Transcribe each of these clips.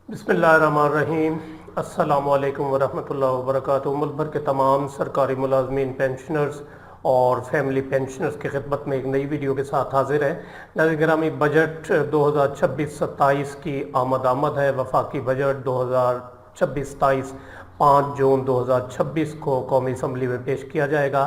बिस्मिल्लाहिर्रहमानिर्रहीम। अस्सलाम वालेकुम वरहमतुल्लाहि वबरकातुहू। मुल्क भर के तमाम सरकारी मुलाजमीन, पेंशनर्स और फैमिली पेंशनर्स की खिदमत में एक नई वीडियो के साथ हाजिर है। नाज़रीन गिरामी, बजट 2026-27 की आमद है। वफाकी बजट 2026-27 5 जून 2026 को कौमी असम्बली में पेश किया जाएगा।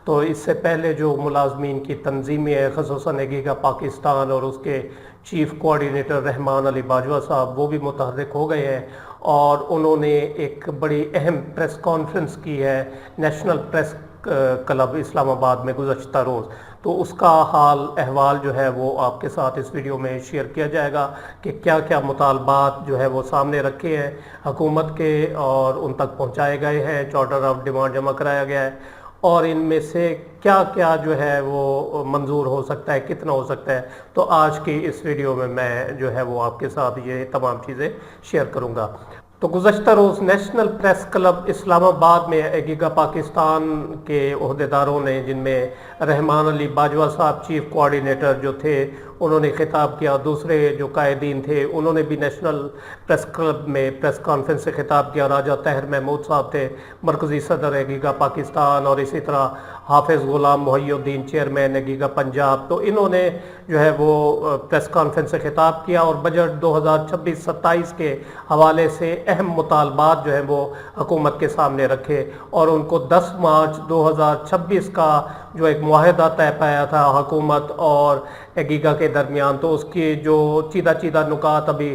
तो इससे पहले जो मुलाजमीन की तंजीमें हैं, ख़ुसूसन एगीगा पाकिस्तान और उसके चीफ़ कोऑर्डिनेटर रहमान अली बाजवा साहब, वो भी मुतहर्रिक हो गए हैं और उन्होंने एक बड़ी अहम प्रेस कॉन्फ्रेंस की है नेशनल प्रेस क्लब इस्लामाबाद में गुज़श्ता रोज़। तो उसका हाल अहवाल जो है वो आपके साथ इस वीडियो में शेयर किया जाएगा कि क्या क्या मुतालबात जो है वो सामने रखे हैं हुकूमत के और उन तक पहुंचाए गए हैं, चार्टर ऑफ डिमांड जमा कराया गया है और इनमें से क्या क्या जो है वो मंजूर हो सकता है, कितना हो सकता है। तो आज की इस वीडियो में मैं जो है वो आपके साथ ये तमाम चीज़ें शेयर करूँगा। तो गुज़श्ता रोज़ नेशनल प्रेस क्लब इस्लामाबाद में एगीगा पाकिस्तान के ओहदेदारों ने, जिनमें रहमान अली बाजवा साहब चीफ़ कोऑर्डिनेटर जो थे, उन्होंने खिताब किया। दूसरे जो कायदीन थे उन्होंने भी नेशनल प्रेस क्लब में प्रेस कॉन्फ्रेंस से खिताब किया। राजा ताहिर महमूद साहब थे मरकज़ी सदर एगीगा पाकिस्तान, और इसी तरह हाफिज़ ग़ुलाम मुहियुद्दीन चेयरमैन एगीगा पंजाब। तो इन्होंने जो है वो प्रेस कॉन्फ्रेंस से खिताब किया और बजट 2026-27 के हवाले से अहम मुतालबात जो हैं वो हुकूमत के सामने रखे और उनको 10 मार्च 2026 का जो एक मुआहदा तय पाया था हुकूमत और एगीगा के दरमियान, तो उसकी जो चीदा नुकात अभी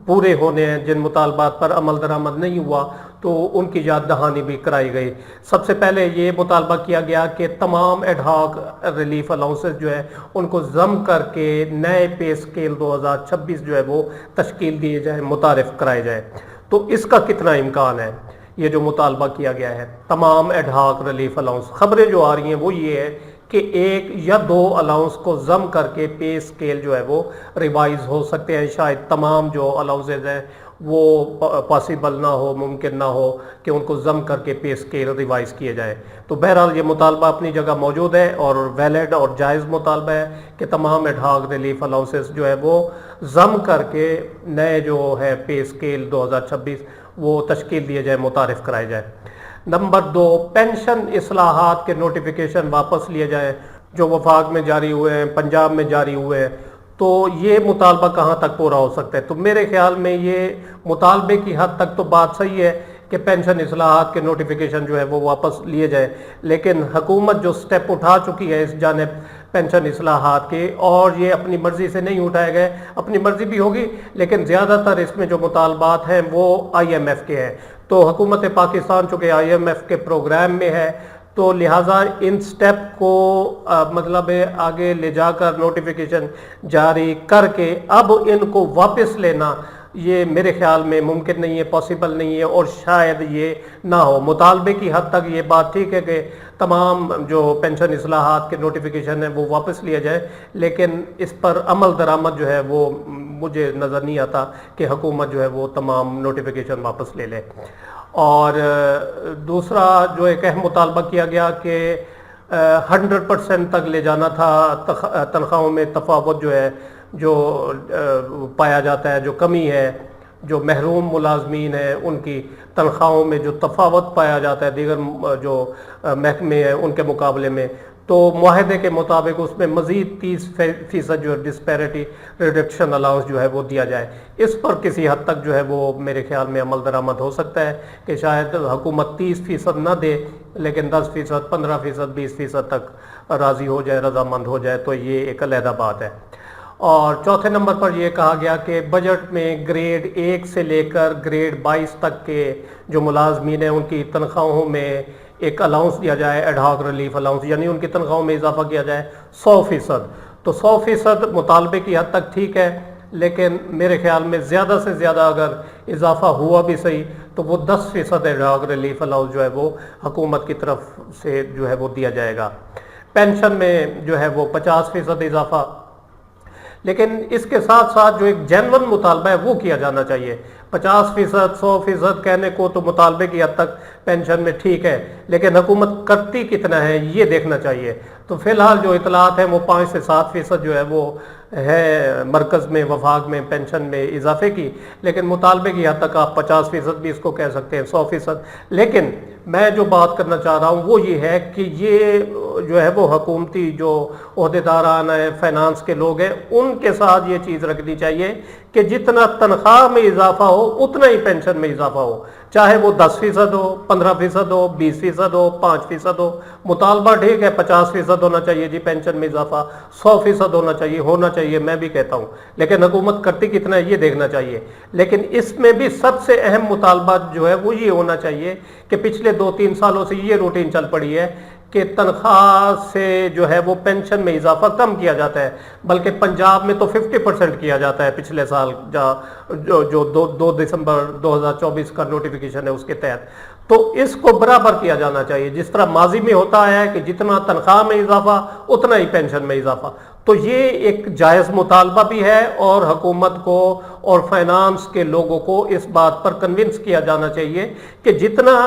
पूरे होने हैं, जिन मुतालबात पर अमल दरामद नहीं हुआ, तो उनकी याद दहानी भी कराई गई। सबसे पहले ये मुतालबा किया गया कि तमाम एडहॉक रिलीफ अलाउंसेस जो है उनको जम करके नए पे स्केल 2026 जो है वो तश्कील दिए जाए, मुतारिफ कराए जाए। तो इसका कितना इम्कान है, ये जो मुतालबा किया गया है तमाम एडहॉक रिलीफ अलाउंस, खबरें जो आ रही हैं वो ये है कि 1 या 2 अलाउंस को जम करके पे स्केल जो है वो रिवाइज हो सकते हैं। शायद तमाम जो अलाउंसेज हैं वो पॉसिबल ना हो, मुमकिन ना हो कि उनको जम करके पे स्केल रिवाइज किए जाए। तो बहरहाल ये मुतालबा अपनी जगह मौजूद है और वैलिड और जायज़ मुतालबा है कि तमाम एडहॉक रिलीफ अलाउंसेस जो है वो जम करके नए जो है पे स्केल 2026 वो तश्कील दिए जाए, मुतारिफ कराए जाए। नंबर 2, पेंशन इस्लाहात के नोटिफिकेशन वापस लिए जाएँ जो वफाक में जारी हुए हैं, पंजाब में जारी हुए हैं। तो ये मुतालबा कहाँ तक पूरा हो सकता है? तो मेरे ख्याल में ये मुतालबे की हद तक तो बात सही है कि पेंशन इस्लाहात के नोटिफिकेशन जो है वो वापस लिए जाए, लेकिन हुकूमत जो स्टेप उठा चुकी है इस जानिब पेंशन इस्लाहात के, और ये अपनी मर्ज़ी से नहीं उठाए गए, अपनी मर्ज़ी भी होगी लेकिन ज़्यादातर इसमें जो मुतालबात हैं वो IMF के हैं। तो हुकूमत पाकिस्तान चूँकि IMF के प्रोग्राम में है, तो लिहाजा इन स्टेप को मतलब आगे ले जाकर नोटिफिकेशन जारी करके अब इनको वापस लेना, ये मेरे ख्याल में मुमकिन नहीं है, पॉसिबल नहीं है और शायद ये ना हो। मुतालबे की हद तक ये बात ठीक है कि तमाम जो पेंशन इस्लाहात के नोटिफिकेशन है वो वापस लिया जाए, लेकिन इस पर अमल दरामद जो है वो मुझे नज़र नहीं आता कि हुकूमत जो है वो तमाम नोटिफिकेशन वापस ले ले। और दूसरा जो एक अहम मुतालबा किया गया कि 100% तक ले जाना था तनख्वाहों में तफावत जो है, जो पाया जाता है, जो कमी है, जो महरूम मुलाजमीन हैं उनकी तनख्वाहों में जो तफावत पाया जाता है दीगर जो महकमे हैं उनके मुकाबले में, तो मुआहदे के मुताबिक उसमें मज़ीद 30% जो डिस्पैरिटी रिडक्शन अलाउंस जो है वो दिया जाए। इस पर किसी हद तक जो है वो मेरे ख्याल में अमल दरामद हो सकता है कि शायद हुकूमत 30% ना दे लेकिन 10%, 15%, 20% तक राज़ी हो जाए, रजामंद हो जाए, तो ये एक अलहदा बात है। और चौथे नंबर पर यह कहा गया कि बजट में ग्रेड 1 से लेकर ग्रेड 22 तक के जो मुलाजमीन हैं उनकी तनख्वाहों में एक अलाउंस दिया जाए, एडहॉक रिलीफ अलाउंस, यानी उनकी तनख्वाहों में इजाफा किया जाए 100%। तो 100% मुतालबे की हद तक ठीक है, लेकिन मेरे ख्याल में ज़्यादा से ज़्यादा अगर इजाफा हुआ भी सही तो वो 10% एडहॉक रिलीफ अलाउंस जो है वो हुकूमत की तरफ से जो है वो दिया जाएगा। पेंशन में जो है वो 50% इजाफा, لیکن اس کے ساتھ ساتھ جو ایک جینون مطالبہ ہے وہ کیا جانا چاہیے. 50%، 100% کہنے کو تو مطالبے کی حد تک پینشن میں ٹھیک ہے، لیکن حکومت کرتی کتنا ہے یہ دیکھنا چاہیے. تو فی الحال جو اطلاعات ہیں وہ 5 سے 7% جو ہے وہ ہے مرکز میں وفاق میں پینشن میں اضافے کی، لیکن مطالبے کی حد تک آپ 50% بھی اس کو کہہ سکتے ہیں، 100%. لیکن میں جو بات کرنا چاہ رہا ہوں وہ یہ ہے کہ یہ جو ہے وہ حکومتی جو عہدیداران ہیں، فائنانس کے لوگ ہیں، ان کے ساتھ یہ چیز رکھنی چاہیے کہ جتنا تنخواہ میں اضافہ ہو اتنا ہی پینشن میں اضافہ ہو، چاہے وہ 10% ہو، 15% ہو، 20% ہو، 5% ہو. مطالبہ ٹھیک ہے 50% ہونا چاہیے جی پینشن میں اضافہ، 100% ہونا چاہیے میں بھی کہتا ہوں، لیکن حکومت کرتی کتنا ہے یہ دیکھنا چاہیے. لیکن اس میں بھی سب سے اہم مطالبہ جو ہے وہ یہ ہونا چاہیے کہ پچھلے 2-3 سالوں سے یہ روٹین چل پڑی ہے کہ تنخواہ سے جو ہے وہ پینشن میں اضافہ کم کیا جاتا ہے، بلکہ پنجاب میں تو 50% کیا جاتا ہے پچھلے سال جو 2 دسمبر 2024 کا نوٹیفیکیشن ہے اس کے تحت. تو اس کو برابر کیا جانا چاہیے، جس طرح ماضی میں ہوتا ہے کہ جتنا تنخواہ میں اضافہ اتنا ہی پینشن میں اضافہ. تو یہ ایک جائز مطالبہ بھی ہے اور حکومت کو اور فائنانس کے لوگوں کو اس بات پر کنونس کیا جانا چاہیے کہ جتنا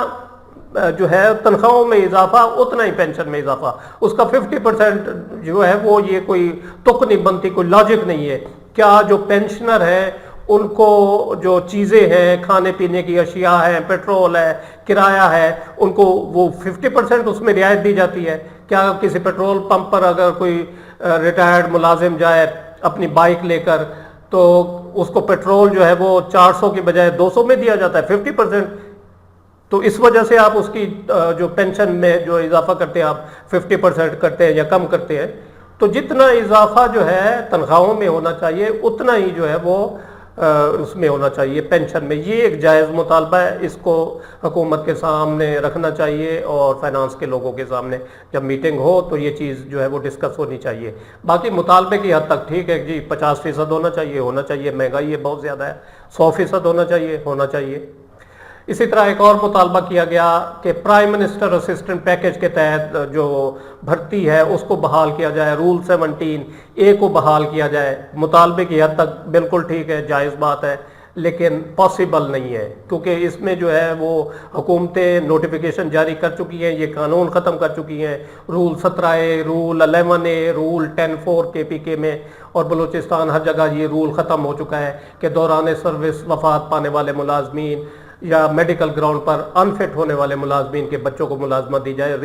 جو ہے تنخواہوں میں اضافہ اتنا ہی پینشن میں اضافہ. اس کا 50% جو ہے وہ یہ کوئی تک نہیں بنتی، کوئی لاجک نہیں ہے. کیا جو پینشنر ہے ان کو جو چیزیں ہیں، کھانے پینے کی اشیاء ہیں، پیٹرول ہے، کرایہ ہے، ان کو وہ 50% اس میں رعایت دی جاتی ہے؟ کیا کسی پیٹرول پمپ پر اگر کوئی ریٹائرڈ ملازم جائے اپنی بائک لے کر تو اس کو پیٹرول جو ہے وہ 400 کی بجائے 200 میں دیا جاتا ہے 50%؟ تو اس وجہ سے آپ اس کی جو پینشن میں جو اضافہ کرتے ہیں آپ 50% کرتے ہیں یا کم کرتے ہیں. تو جتنا اضافہ جو ہے تنخواہوں میں ہونا چاہیے اتنا ہی جو ہے وہ اس میں ہونا چاہیے پینشن میں. یہ ایک جائز مطالبہ ہے، اس کو حکومت کے سامنے رکھنا چاہیے اور فائنانس کے لوگوں کے سامنے جب میٹنگ ہو تو یہ چیز جو ہے وہ ڈسکس ہونی چاہیے. باقی مطالبے کی حد تک ٹھیک ہے جی 50% ہونا چاہیے، مہنگائی ہے بہت زیادہ ہے، 100% ہونا چاہیے. اسی طرح ایک اور مطالبہ کیا گیا کہ پرائم منسٹر اسسٹنٹ پیکج کے تحت جو بھرتی ہے اس کو بحال کیا جائے، رول 17A کو بحال کیا جائے. مطالبے کی حد تک بالکل ٹھیک ہے، جائز بات ہے، لیکن پاسبل نہیں ہے کیونکہ اس میں جو ہے وہ حکومتیں نوٹیفیکیشن جاری کر چکی ہیں، یہ قانون ختم کر چکی ہیں. Role 17A، role 11A، role 10(4) KPK میں اور بلوچستان ہر جگہ یہ رول ختم ہو چکا ہے کہ دوران سروس وفات پانے والے ملازمین یا میڈیکل گراؤنڈ پر انفٹ ہونے والے ملازمین کے بچوں کو ملازمت دی جائے.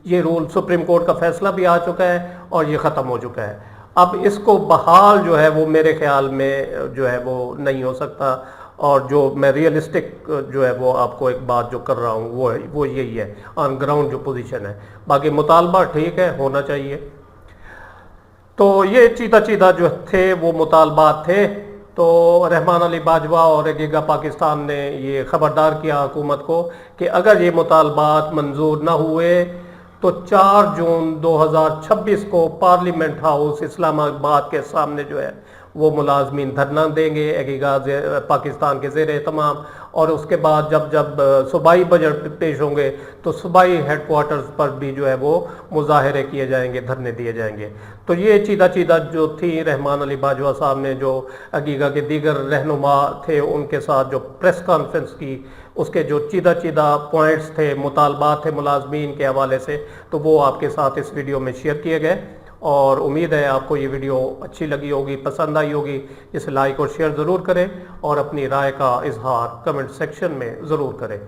یہ رول سپریم کورٹ کا فیصلہ بھی آ چکا ہے اور یہ ختم ہو چکا ہے. اب اس کو بحال جو ہے وہ میرے خیال میں جو ہے وہ نہیں ہو سکتا، اور جو میں ریئلسٹک جو ہے وہ آپ کو ایک بات جو کر رہا ہوں وہ یہی ہے آن گراؤنڈ جو پوزیشن ہے. باقی مطالبہ ٹھیک ہے، ہونا چاہیے. تو یہ چیدہ جو تھے وہ مطالبات تھے. تو رحمان علی باجوہ اور گیگا پاکستان نے یہ خبردار کیا حکومت کو کہ اگر یہ مطالبات منظور نہ ہوئے تو 4 جون 2026 کو پارلیمنٹ ہاؤس اسلام آباد کے سامنے جو ہے وہ ملازمین دھرنا دیں گے گیگا پاکستان کے زیر اہتمام. اور اس کے بعد جب صوبائی بجٹ پیش ہوں گے تو صوبائی ہیڈ کوارٹرز پر بھی جو ہے وہ مظاہرے کیے جائیں گے، دھرنے دیے جائیں گے. تو یہ چیدہ جو تھی رحمان علی باجوہ صاحب نے جو گیگا کے دیگر رہنما تھے ان کے ساتھ جو پریس کانفرنس کی، اس کے جو چیدہ پوائنٹس تھے، مطالبات تھے ملازمین کے حوالے سے، تو وہ آپ کے ساتھ اس ویڈیو میں شیئر کیے گئے. اور امید ہے آپ کو یہ ویڈیو اچھی لگی ہوگی، پسند آئی ہوگی. اسے لائک اور شیئر ضرور کریں اور اپنی رائے کا اظہار کمنٹ سیکشن میں ضرور کریں.